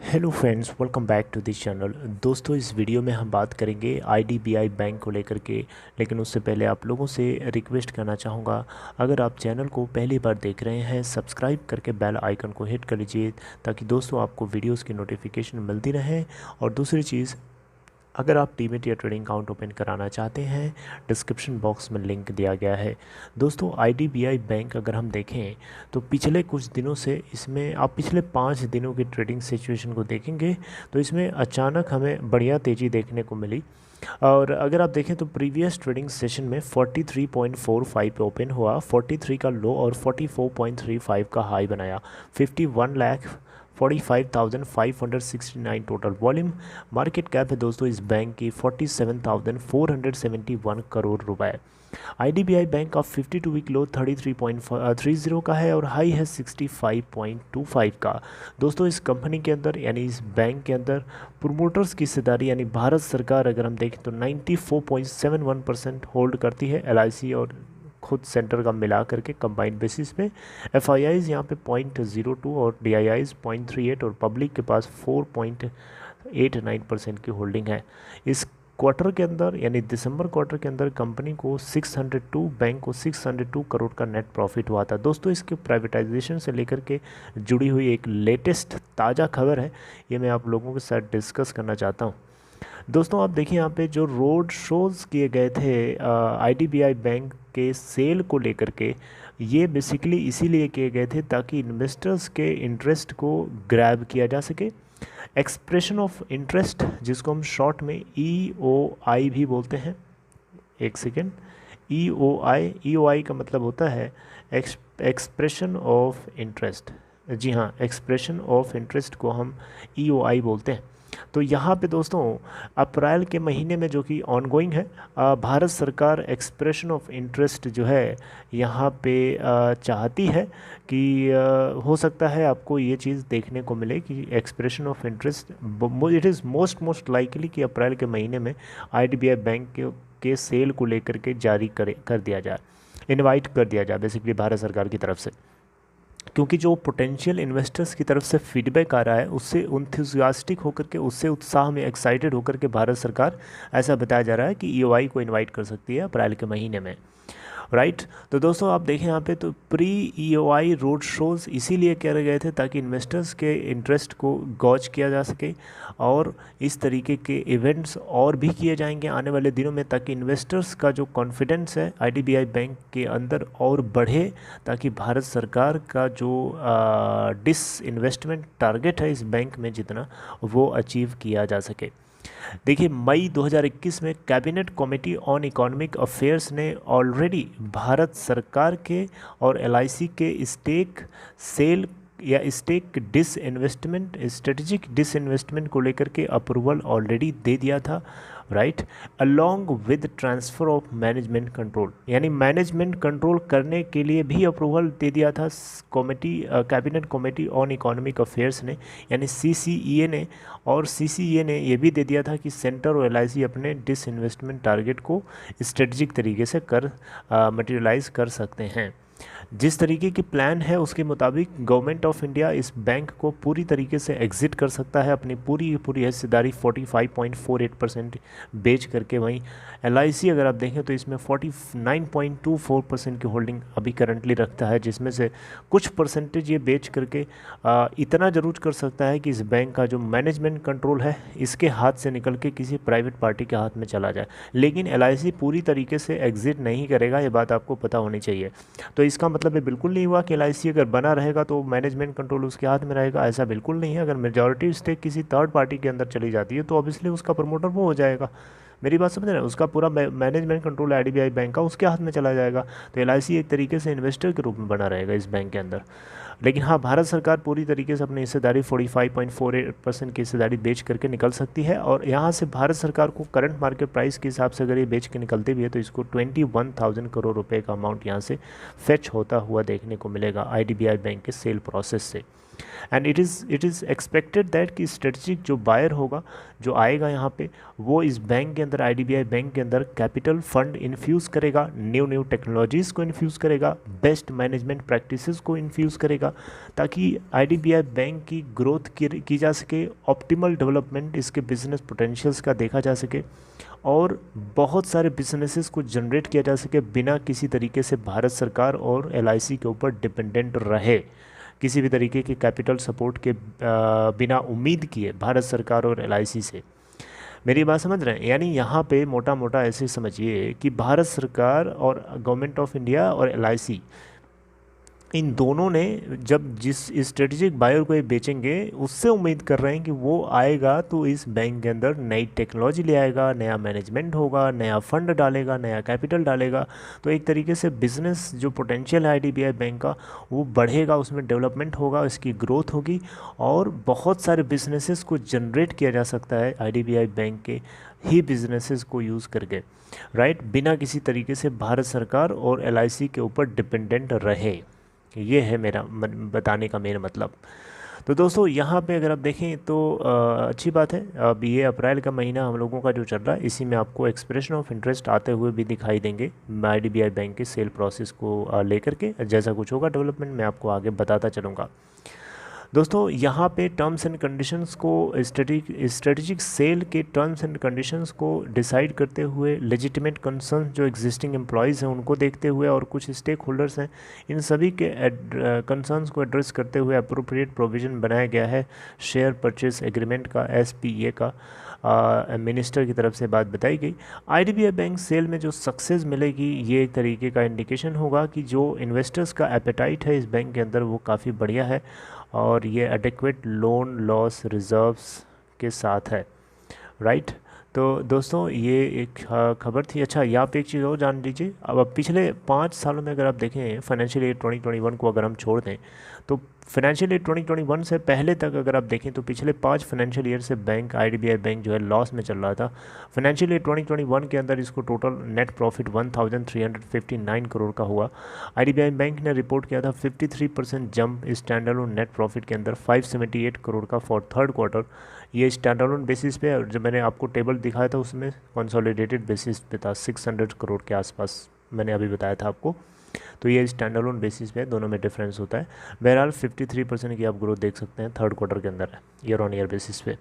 Hello friends, welcome back to this channel. दोस्तों, इस video में हम बात करेंगे आईडीबीआई बैंक को लेकर के। लेकिन उससे पहले आप लोगों से रिक्वेस्ट करना चाहूँगा, अगर आप चैनल को पहली बार देख रहे हैं, सब्सक्राइब करके बेल आइकन को हिट कर लीजिए ताकि दोस्तों आपको वीडियोस की नोटिफिकेशन मिलती रहे। और दूसरी चीज़, अगर आप डीमैट या ट्रेडिंग अकाउंट ओपन कराना चाहते हैं, डिस्क्रिप्शन बॉक्स में लिंक दिया गया है। दोस्तों, आईडीबीआई बैंक अगर हम देखें तो पिछले कुछ दिनों से इसमें आप पिछले 5 दिनों की ट्रेडिंग सिचुएशन को देखेंगे तो इसमें अचानक हमें बढ़िया तेज़ी देखने को मिली। और अगर आप देखें तो प्रीवियस ट्रेडिंग सेशन में 43.45 पे ओपन हुआ, 43 का लो और 44.35 का हाई बनाया। 51,45,569 टोटल वॉल्यूम। मार्केट कैप है दोस्तों इस बैंक की 47,471 करोड़ रुपए। आईडीबीआई बैंक का 52 वीक लो 33.30 का है और हाई है 65.25 का। दोस्तों, इस कंपनी के अंदर यानी इस बैंक के अंदर प्रोमोटर्स की हिस्सेदारी यानी भारत सरकार अगर हम देखें तो 94.71% होल्ड करती है। एलआईसी और खुद सेंटर का मिला करके कंबाइंड बेसिस पे। एफआईआईज यहाँ पे 0.02 और डीआईआईज 0.38 और पब्लिक के पास 4.89% की होल्डिंग है। इस क्वार्टर के अंदर यानी दिसंबर क्वार्टर के अंदर कंपनी को 602 करोड़ का नेट प्रॉफिट हुआ था। दोस्तों, इसके प्राइवेटाइजेशन से लेकर के जुड़ी हुई एक लेटेस्ट ताज़ा खबर है, ये मैं आप लोगों के साथ डिस्कस करना चाहता हूँ। दोस्तों, आप देखिए यहाँ पे जो रोड शोज़ किए गए थे आईडीबीआई बैंक के सेल को लेकर के, ये बेसिकली इसीलिए किए गए थे ताकि इन्वेस्टर्स के इंटरेस्ट को ग्रैब किया जा सके। एक्सप्रेशन ऑफ इंटरेस्ट, जिसको हम शॉर्ट में ईओआई भी बोलते हैं। एक सेकेंड, ईओआई का मतलब होता है एक्सप्रेशन ऑफ इंटरेस्ट। जी हाँ, एक्सप्रेशन ऑफ इंटरेस्ट को हम ईओआई बोलते हैं। तो यहाँ पे दोस्तों अप्रैल के महीने में जो कि ऑनगोइंग है, भारत सरकार एक्सप्रेशन ऑफ इंटरेस्ट जो है यहाँ पे चाहती है कि हो सकता है आपको ये चीज़ देखने को मिले कि expression of interest it is most likely कि अप्रैल के महीने में आईडीबीआई बैंक के सेल को लेकर के जारी कर दिया जाए, इनवाइट कर दिया जाए बेसिकली भारत सरकार की तरफ से। क्योंकि जो पोटेंशियल इन्वेस्टर्स की तरफ से फीडबैक आ रहा है उससे इंथुजियास्टिक होकर के, उससे उत्साह में एक्साइटेड होकर के भारत सरकार ऐसा बताया जा रहा है कि ईओआई को इनवाइट कर सकती है अप्रैल के महीने में, राइट। तो दोस्तों आप देखें यहाँ पे तो प्री ईओआई रोड शोज़ इसीलिए करे गए थे ताकि इन्वेस्टर्स के इंटरेस्ट को गॉज किया जा सके, और इस तरीके के इवेंट्स और भी किए जाएंगे आने वाले दिनों में ताकि इन्वेस्टर्स का जो कॉन्फिडेंस है आईडीबीआई बैंक के अंदर और बढ़े, ताकि भारत सरकार का जो डिसइन्वेस्टमेंट टारगेट है इस बैंक में जितना वो अचीव किया जा सके। देखिए, मई 2021 में cabinet committee on economic affairs ने ऑलरेडी भारत सरकार के और एलआईसी के स्टेक सेल या स्टेक डिसइन्वेस्टमेंट, स्ट्रेटेजिक डिसइन्वेस्टमेंट को लेकर के अप्रूवल ऑलरेडी दे दिया था, right, along with transfer of management control, यानी मैनेजमेंट कंट्रोल करने के लिए भी अप्रूवल दे दिया था committee, cabinet committee on economic affairs ने यानी सीसीईए ने। और सीसीईए ने यह भी दे दिया था कि सेंटर और एलआईसी अपने डिसइन्वेस्टमेंट टारगेट को स्ट्रेटजिक तरीके से मटेरियलाइज कर सकते हैं। जिस तरीके की प्लान है उसके मुताबिक गवर्नमेंट ऑफ इंडिया इस बैंक को पूरी तरीके से एग्जिट कर सकता है, अपनी पूरी हिस्सेदारी 45.48% बेच करके। वहीं एलआईसी अगर आप देखें तो इसमें 49.24% की होल्डिंग अभी करंटली रखता है, जिसमें से कुछ परसेंटेज ये बेच करके इतना ज़रूर कर सकता है कि इस बैंक का जो मैनेजमेंट कंट्रोल है इसके हाथ से निकल के किसी प्राइवेट पार्टी के हाथ में चला जाए। लेकिन एलआईसी पूरी तरीके से एग्जिट नहीं करेगा, ये बात आपको पता होनी चाहिए। तो इसका मतलब ये बिल्कुल नहीं हुआ कि एलआईसी अगर बना रहेगा तो मैनेजमेंट कंट्रोल उसके हाथ में रहेगा, ऐसा बिल्कुल नहीं है। अगर मेजॉरिटी स्टेक किसी थर्ड पार्टी के अंदर चली जाती है तो ऑब्वियसली उसका प्रमोटर वो हो जाएगा। मेरी बात समझ रहे हैं, उसका पूरा मैनेजमेंट कंट्रोल आईडीबीआई बैंक का उसके हाथ में चला जाएगा। तो एलआईसी एक तरीके से इन्वेस्टर के रूप में बना रहेगा इस बैंक के अंदर। लेकिन हाँ, भारत सरकार पूरी तरीके से अपनी हिस्सेदारी 45.48% की हिस्सेदारी बेच करके निकल सकती है। और यहाँ से भारत सरकार को करंट मार्केट प्राइस के हिसाब से अगर ये बेच के निकलते भी है तो इसको 21,000 करोड़ रुपए का अमाउंट यहाँ से फेच होता हुआ देखने को मिलेगा आईडीबीआई बैंक के सेल प्रोसेस से। And it is expected that कि स्ट्रेटजिक जो बायर होगा, जो आएगा यहाँ पे, वो इस बैंक के अंदर, आईडीबीआई बैंक के अंदर कैपिटल फंड इन्फ्यूज़ करेगा, न्यू टेक्नोलॉजीज़ को इन्फ्यूज़ करेगा, बेस्ट मैनेजमेंट प्रैक्टिसेस को इन्फ्यूज़ करेगा, ताकि आईडीबीआई बैंक की ग्रोथ की जा सके, ऑप्टिमल डेवलपमेंट इसके बिजनेस पोटेंशियल्स का देखा जा सके, और बहुत सारे बिजनेसेस को जनरेट किया जा सके बिना किसी तरीके से भारत सरकार और एलआईसी के ऊपर डिपेंडेंट रहे, किसी भी तरीके के कैपिटल सपोर्ट के बिना उम्मीद किए भारत सरकार और एलआईसी से। मेरी बात समझ रहे हैं? यानी यहाँ पे मोटा मोटा ऐसे समझिए कि भारत सरकार और गवर्नमेंट ऑफ इंडिया और एलआईसी, इन दोनों ने जब जिस स्ट्रेटेजिक बायर को ये बेचेंगे, उससे उम्मीद कर रहे हैं कि वो आएगा तो इस बैंक के अंदर नई टेक्नोलॉजी ले आएगा, नया मैनेजमेंट होगा, नया फंड डालेगा, नया कैपिटल डालेगा, तो एक तरीके से बिज़नेस जो पोटेंशियल है आईडीबीआई बैंक का वो बढ़ेगा, उसमें डेवलपमेंट होगा, इसकी ग्रोथ होगी, और बहुत सारे बिजनेसेस को जनरेट किया जा सकता है आईडीबीआई बैंक के ही बिजनेसेस को यूज़ करके, राइट, बिना किसी तरीके से भारत सरकार और एलआईसी के ऊपर डिपेंडेंट रहे। ये है मेरा बताने का मेन मतलब। तो दोस्तों यहाँ पे अगर आप देखें तो अच्छी बात है, अब ये अप्रैल का महीना हम लोगों का जो चल रहा है, इसी में आपको एक्सप्रेशन ऑफ इंटरेस्ट आते हुए भी दिखाई देंगे आईडीबीआई बैंक के सेल प्रोसेस को लेकर के। जैसा कुछ होगा डेवलपमेंट मैं आपको आगे बताता चलूँगा। दोस्तों यहाँ पे टर्म्स एंड कंडीशंस को, स्ट्रेटेजिक सेल के टर्म्स एंड कंडीशंस को डिसाइड करते हुए, लेजिटिमेट कंसर्न जो एग्जिस्टिंग एम्प्लॉयज़ हैं उनको देखते हुए, और कुछ स्टेक होल्डर्स हैं, इन सभी के कंसर्न्स को एड्रेस करते हुए अप्रोप्रिएट प्रोविज़न बनाया गया है शेयर परचेज एग्रीमेंट का, SPA का। मिनिस्टर की तरफ से बात बताई गई। आईडीबीआई बैंक सेल में जो सक्सेस मिलेगी, ये एक तरीके का इंडिकेशन होगा कि जो इन्वेस्टर्स का एपेटाइट है इस बैंक के अंदर वो काफ़ी बढ़िया है, और ये एडिक्वेट लोन लॉस रिजर्व्स के साथ है, राइट। तो दोस्तों ये एक खबर थी। अच्छा, यहाँ पे एक चीज़ और जान लीजिए, अब पिछले 5 सालों में अगर आप देखें फाइनेंशियल ईयर 2021 को अगर हम छोड़ दें, तो फाइनेंशियल ईयर 2021 से पहले तक अगर आप देखें तो पिछले 5 फाइनेंशियल ईयर से बैंक, आईडीबीआई बैंक जो है लॉस में चल रहा था। फाइनेंशियल ईयर 2021 के अंदर इसको टोटल नेट प्रॉफिट 1359 करोड़ का हुआ। आईडीबीआई बैंक ने रिपोर्ट किया था 53% जंप स्टैंडअलोन नेट प्रॉफिट के अंदर, 578 करोड़ का फॉर थर्ड क्वार्टर। ये स्टैंडअलोन बेसिस पे, और जो मैंने आपको टेबल दिखाया था उसमें कंसोलिडेटेड बेसिस पे था, 600 करोड़ के आसपास मैंने अभी बताया था आपको। तो ये स्टैंड अलोन बेसिस पे, दोनों में डिफरेंस होता है। बहरहाल 53% की आप ग्रोथ देख सकते हैं थर्ड क्वार्टर के अंदर ईयर ऑन ईयर बेसिस पे।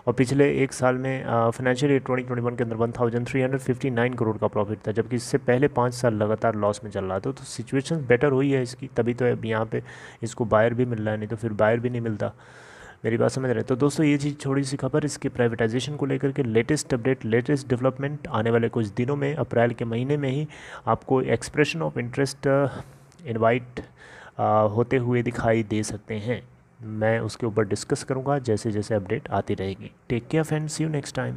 और पिछले एक साल में फाइनेंशियल ईयर 2021 के अंदर 1359 करोड़ का प्रॉफिट था, जबकि इससे पहले 5 साल लगातार लॉस में चल रहा था। तो सिचुएशन बेटर हुई है इसकी, तभी तो अब यहाँ पे इसको बायर भी मिल रहा है, नहीं तो फिर बायर भी नहीं मिलता। मेरी बात समझ रहे हैं? तो दोस्तों ये चीज़ छोटी सी खबर, इसके प्राइवेटाइजेशन को लेकर के लेटेस्ट अपडेट, लेटेस्ट डेवलपमेंट आने वाले कुछ दिनों में, अप्रैल के महीने में ही आपको एक्सप्रेशन ऑफ इंटरेस्ट इनवाइट होते हुए दिखाई दे सकते हैं। मैं उसके ऊपर डिस्कस करूँगा जैसे जैसे अपडेट आती रहेगी। Take care friends, see you next time.